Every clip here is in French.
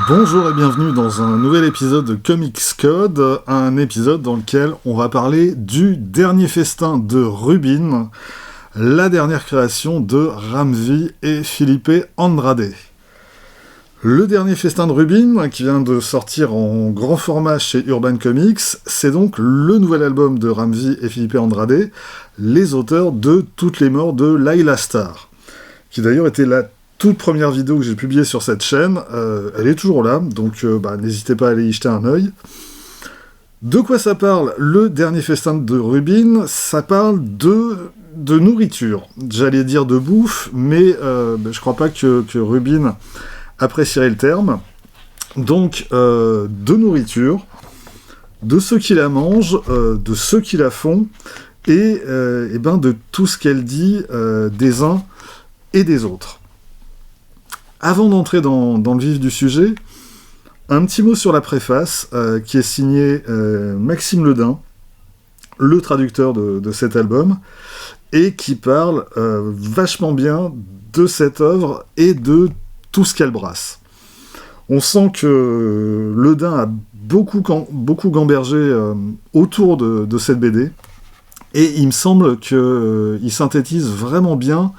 Bonjour et bienvenue dans un nouvel épisode de Comics Code, un épisode dans lequel on va parler du dernier festin de Rubin, la dernière création de Ramvi et Felipe Andrade. Le dernier festin de Rubin, qui vient de sortir en grand format chez Urban Comics, c'est donc le nouvel album de Ramvi et Felipe Andrade, les auteurs de Toutes les morts de Laila Starr, qui d'ailleurs était la toute première vidéo que j'ai publiée sur cette chaîne. Elle est toujours là, donc n'hésitez pas à aller y jeter un œil. De quoi ça parle, le dernier festin de Rubin? Ça parle de nourriture. J'allais dire de bouffe, mais je crois pas que Rubin apprécierait le terme. Donc, de nourriture, de ceux qui la mangent, de ceux qui la font, et de tout ce qu'elle dit des uns et des autres. Avant d'entrer dans le vif du sujet, un petit mot sur la préface, qui est signée Maxime Ledin, le traducteur de cet album, et qui parle vachement bien de cette œuvre et de tout ce qu'elle brasse. On sent que Ledin a beaucoup gambergé autour de cette BD, et il me semble qu'il synthétise vraiment bien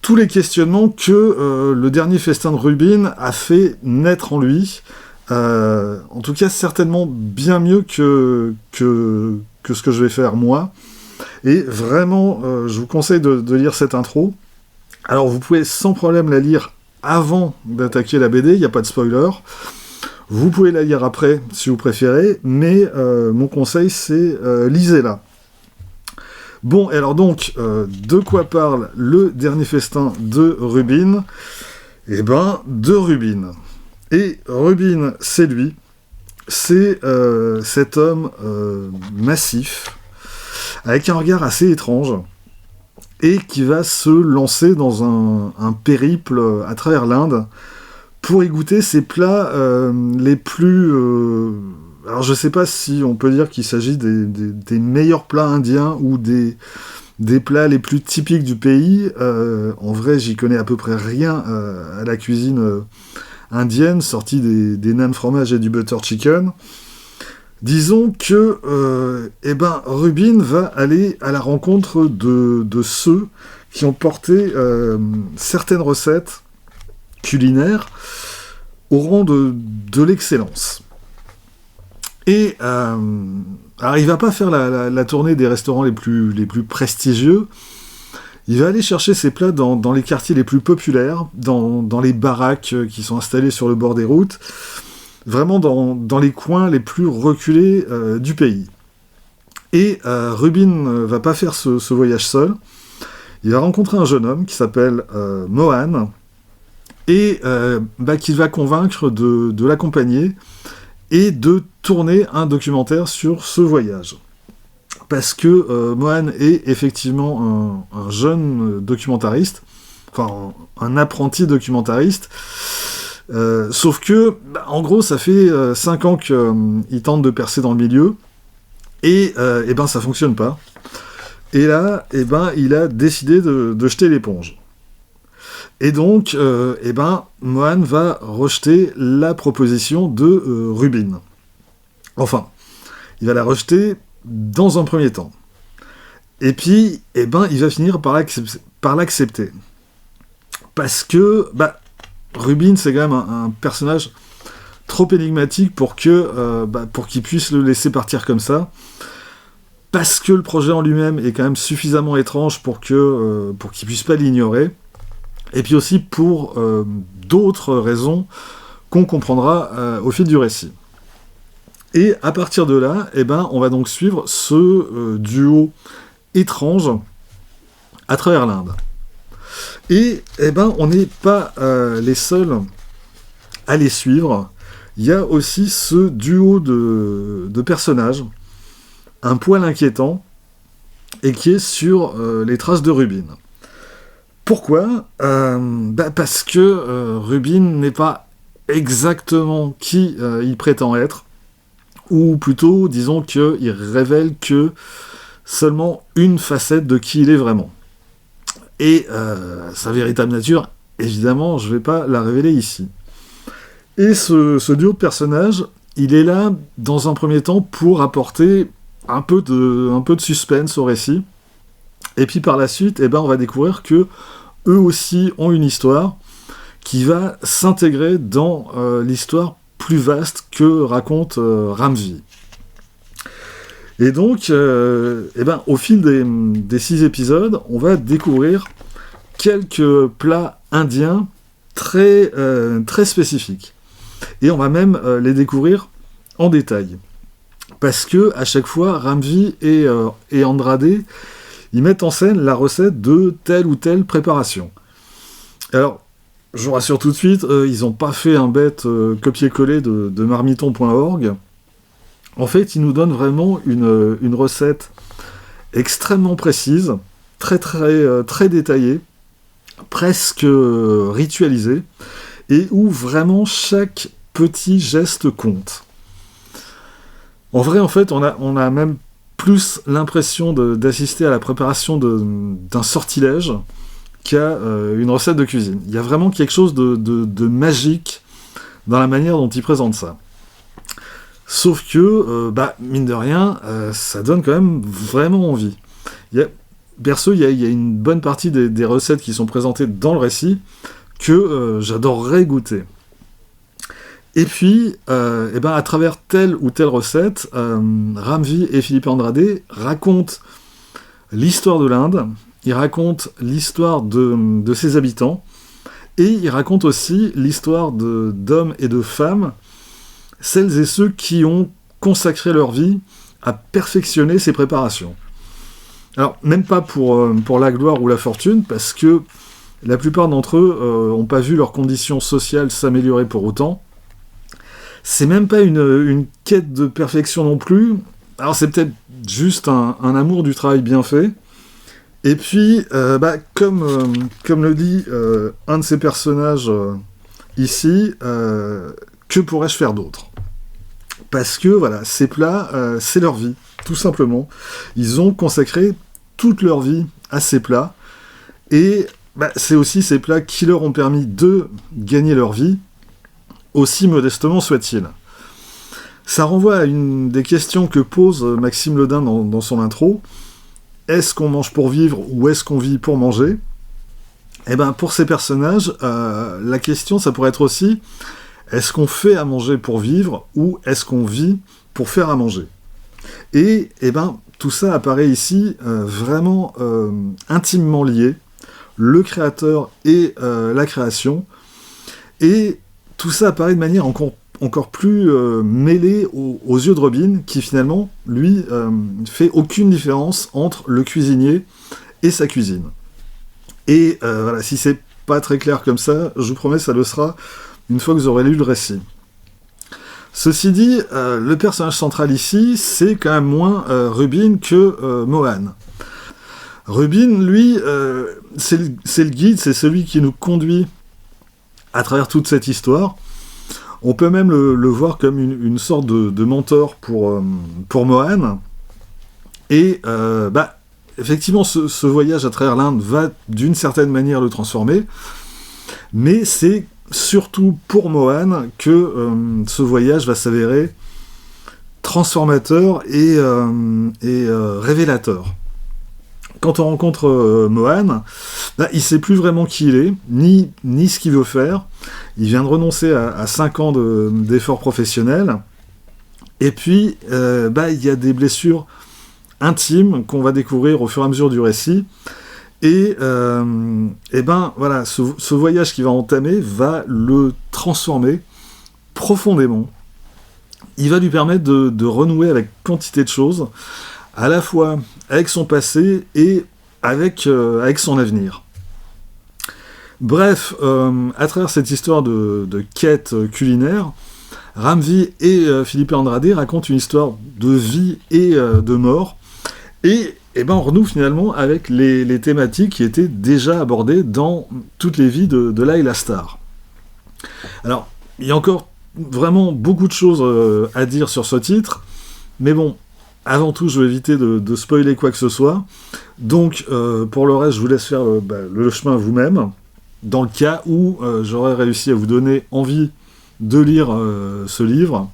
tous les questionnements que le dernier festin de Rubin a fait naître en lui. En tout cas, certainement bien mieux que ce que je vais faire moi. Et vraiment, je vous conseille de lire cette intro. Alors, vous pouvez sans problème la lire avant d'attaquer la BD, il n'y a pas de spoiler. Vous pouvez la lire après, si vous préférez, mais mon conseil, c'est lisez-la. Bon, alors donc, de quoi parle le dernier festin de Rubin? Eh ben, de Rubin. Et Rubin, c'est lui. C'est cet homme massif, avec un regard assez étrange, et qui va se lancer dans un périple à travers l'Inde pour y goûter ses plats les plus... Alors je sais pas si on peut dire qu'il s'agit des meilleurs plats indiens ou des plats les plus typiques du pays. En vrai, j'y connais à peu près rien à la cuisine indienne, sortie des naans fromage et du butter chicken. Disons que Rubin va aller à la rencontre de ceux qui ont porté certaines recettes culinaires au rang de l'excellence. Et alors il va pas faire la tournée des restaurants les plus prestigieux. Il va aller chercher ses plats dans les quartiers les plus populaires, dans les baraques qui sont installées sur le bord des routes, vraiment dans les coins les plus reculés du pays. Et Rubin va pas faire ce voyage seul. Il va rencontrer un jeune homme qui s'appelle Mohan, et qu'il va convaincre de l'accompagner et de tourner un documentaire sur ce voyage. Parce que Mohan est effectivement un jeune documentariste, enfin un apprenti documentariste, sauf que, en gros, ça fait 5 ans qu'il tente de percer dans le milieu, et ça fonctionne pas. Et là, il a décidé de jeter l'éponge. Et donc, Mohan va rejeter la proposition de Rubin. Enfin, il va la rejeter dans un premier temps. Et puis, il va finir par l'accepter. Parce que, Rubin, c'est quand même un personnage trop énigmatique pour qu'il puisse le laisser partir comme ça. Parce que le projet en lui-même est quand même suffisamment étrange pour qu'il puisse pas l'ignorer. Et puis aussi pour d'autres raisons qu'on comprendra au fil du récit. Et à partir de là, on va donc suivre ce duo étrange à travers l'Inde. Et on n'est pas les seuls à les suivre. Il y a aussi ce duo de personnages, un poil inquiétant, et qui est sur les traces de Rubin. Pourquoi ? Parce que Rubin n'est pas exactement qui il prétend être, ou plutôt, disons qu'il révèle que seulement une facette de qui il est vraiment. Et sa véritable nature, évidemment, je ne vais pas la révéler ici. Et ce duo de personnages, il est là, dans un premier temps, pour apporter un peu de suspense au récit. Et puis par la suite, on va découvrir que eux aussi ont une histoire qui va s'intégrer dans l'histoire plus vaste que raconte Ramvi. Et donc, au fil des 6 épisodes, on va découvrir quelques plats indiens très spécifiques. Et on va même les découvrir en détail. Parce que à chaque fois, Ramvi et Andrade, ils mettent en scène la recette de telle ou telle préparation. Alors, je vous rassure tout de suite, ils n'ont pas fait un bête copier-coller de marmiton.org. En fait, ils nous donnent vraiment une recette extrêmement précise, très détaillée, presque ritualisée, et où vraiment chaque petit geste compte. En vrai, en fait, on a même plus l'impression d'assister à la préparation d'un sortilège qu'à une recette de cuisine. Il y a vraiment quelque chose de magique dans la manière dont ils présentent ça. Sauf que, mine de rien, ça donne quand même vraiment envie. Perso, il y a une bonne partie des recettes qui sont présentées dans le récit que j'adorerais goûter. Et puis, à travers telle ou telle recette, Ramvi et Philippe Andrade racontent l'histoire de l'Inde, ils racontent l'histoire de ses habitants, et ils racontent aussi l'histoire d'hommes et de femmes, celles et ceux qui ont consacré leur vie à perfectionner ces préparations. Alors, même pas pour la gloire ou la fortune, parce que la plupart d'entre eux n'ont pas vu leurs conditions sociales s'améliorer pour autant. C'est même pas une quête de perfection non plus. Alors c'est peut-être juste un amour du travail bien fait. Et puis, comme le dit un de ces personnages ici, que pourrais-je faire d'autre ? Parce que voilà, ces plats, c'est leur vie, tout simplement. Ils ont consacré toute leur vie à ces plats. Et c'est aussi ces plats qui leur ont permis de gagner leur vie, aussi modestement soit-il. Ça renvoie à une des questions que pose Maxime Ledin dans son intro. Est-ce qu'on mange pour vivre ou est-ce qu'on vit pour manger ? Pour ces personnages, la question, ça pourrait être aussi, est-ce qu'on fait à manger pour vivre ou est-ce qu'on vit pour faire à manger ? Et tout ça apparaît ici vraiment intimement lié, le créateur et la création, et tout ça apparaît de manière encore plus mêlée aux yeux de Robin, qui finalement, lui, fait aucune différence entre le cuisinier et sa cuisine. Et voilà, si c'est pas très clair comme ça, je vous promets, ça le sera une fois que vous aurez lu le récit. Ceci dit, le personnage central ici, c'est quand même moins Rubin que Mohan. Rubin, lui, c'est le guide, c'est celui qui nous conduit à travers toute cette histoire. On peut même le voir comme une sorte de mentor pour Mohan. Et effectivement, ce voyage à travers l'Inde va d'une certaine manière le transformer, mais c'est surtout pour Mohan que ce voyage va s'avérer transformateur et révélateur. Quand on rencontre Mohan, il ne sait plus vraiment qui il est, ni ce qu'il veut faire. Il vient de renoncer à 5 ans d'efforts professionnels. Et puis, il y a des blessures intimes qu'on va découvrir au fur et à mesure du récit. Et voilà, ce voyage qu'il va entamer va le transformer profondément. Il va lui permettre de renouer avec quantité de choses, à la fois avec son passé et avec son avenir. Bref, à travers cette histoire de quête culinaire, Ramvi et Philippe Andrade racontent une histoire de vie et de mort, et on renoue finalement avec les thématiques qui étaient déjà abordées dans toutes les vies de Laila Starr. Alors, il y a encore vraiment beaucoup de choses à dire sur ce titre, mais bon, avant tout, je vais éviter de spoiler quoi que ce soit. Donc, pour le reste, je vous laisse faire le chemin vous-même, dans le cas où j'aurais réussi à vous donner envie de lire ce livre.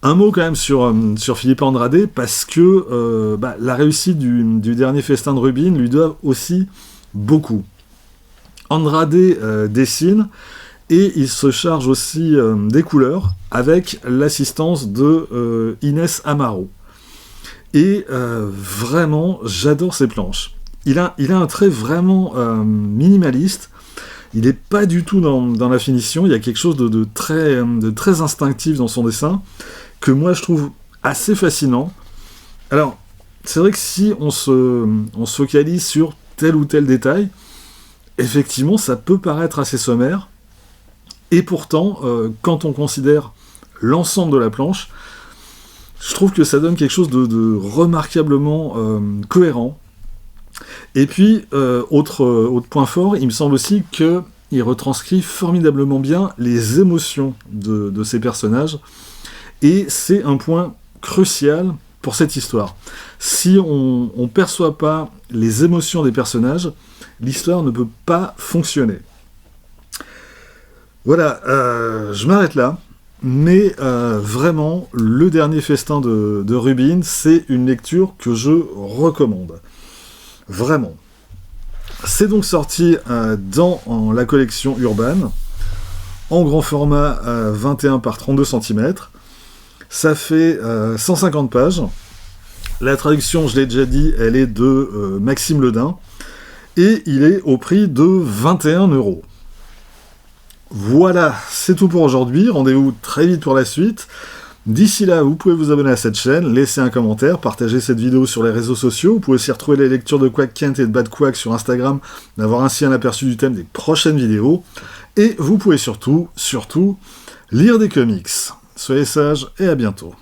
Un mot quand même sur Philippe Andrade, parce que la réussite du dernier festin de Rubin lui doit aussi beaucoup. Andrade dessine, et il se charge aussi des couleurs, avec l'assistance de Inès Amaro. Et vraiment, j'adore ses planches. Il a un trait vraiment minimaliste. Il n'est pas du tout dans la finition. Il y a quelque chose de très instinctif dans son dessin, que moi je trouve assez fascinant. Alors, c'est vrai que si on se focalise sur tel ou tel détail, effectivement, ça peut paraître assez sommaire. Et pourtant, quand on considère l'ensemble de la planche, je trouve que ça donne quelque chose de remarquablement cohérent. Et puis, autre point fort, il me semble aussi qu'il retranscrit formidablement bien les émotions de ces personnages. Et c'est un point crucial pour cette histoire. Si on ne perçoit pas les émotions des personnages, l'histoire ne peut pas fonctionner. Voilà, je m'arrête là. Mais vraiment, le dernier festin de Rubin, c'est une lecture que je recommande. Vraiment. C'est donc sorti dans la collection Urban, en grand format 21 par 32 cm. Ça fait 150 pages. La traduction, je l'ai déjà dit, elle est de Maxime Ledin. Et il est au prix de 21 €. Voilà, c'est tout pour aujourd'hui. Rendez-vous très vite pour la suite. D'ici là, vous pouvez vous abonner à cette chaîne, laisser un commentaire, partager cette vidéo sur les réseaux sociaux. Vous pouvez aussi retrouver les lectures de Quack Kent et de Bad Quack sur Instagram, d'avoir ainsi un aperçu du thème des prochaines vidéos. Et vous pouvez surtout lire des comics. Soyez sages et à bientôt.